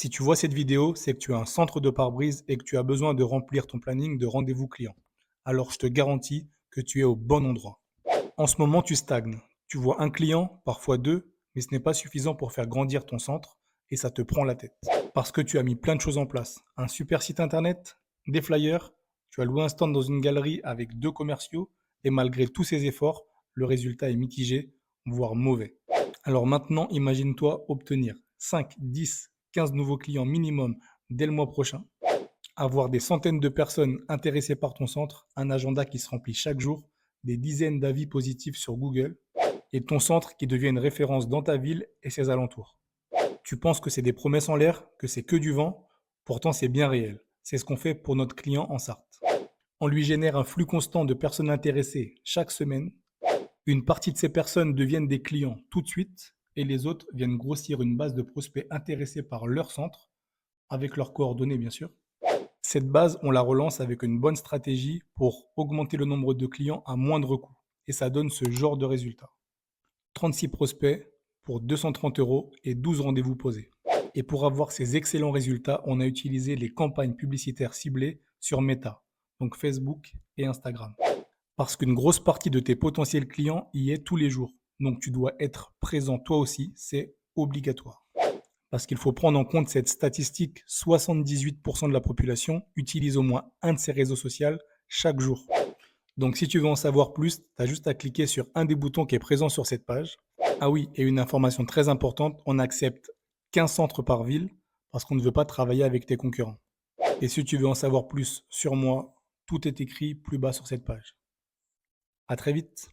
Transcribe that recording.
Si tu vois cette vidéo, c'est que tu as un centre de pare-brise et que tu as besoin de remplir ton planning de rendez-vous client. Alors je te garantis que tu es au bon endroit. En ce moment, tu stagnes. Tu vois un client, parfois deux, mais ce n'est pas suffisant pour faire grandir ton centre et ça te prend la tête. Parce que tu as mis plein de choses en place. Un super site internet, des flyers, tu as loué un stand dans une galerie avec deux commerciaux et malgré tous ces efforts, le résultat est mitigé, voire mauvais. Alors maintenant, imagine-toi obtenir 5, 10, 15 nouveaux clients minimum dès le mois prochain, avoir des centaines de personnes intéressées par ton centre, un agenda qui se remplit chaque jour, des dizaines d'avis positifs sur Google et ton centre qui devient une référence dans ta ville et ses alentours. Tu penses que c'est des promesses en l'air, que c'est que du vent, pourtant c'est bien réel. C'est ce qu'on fait pour notre client en Sarthe. On lui génère un flux constant de personnes intéressées chaque semaine. Une partie de ces personnes deviennent des clients tout de suite et les autres viennent grossir une base de prospects intéressés par leur centre, avec leurs coordonnées bien sûr. Cette base, on la relance avec une bonne stratégie pour augmenter le nombre de clients à moindre coût. Et ça donne ce genre de résultat. 36 prospects pour 230 euros et 12 rendez-vous posés. Et pour avoir ces excellents résultats, on a utilisé les campagnes publicitaires ciblées sur Meta, donc Facebook et Instagram. Parce qu'une grosse partie de tes potentiels clients y est tous les jours. Donc tu dois être présent toi aussi, c'est obligatoire. Parce qu'il faut prendre en compte cette statistique, 78% de la population utilise au moins un de ces réseaux sociaux chaque jour. Donc si tu veux en savoir plus, tu as juste à cliquer sur un des boutons qui est présent sur cette page. Ah oui, et une information très importante, on accepte 15 centres par ville parce qu'on ne veut pas travailler avec tes concurrents. Et si tu veux en savoir plus sur moi, tout est écrit plus bas sur cette page. À très vite.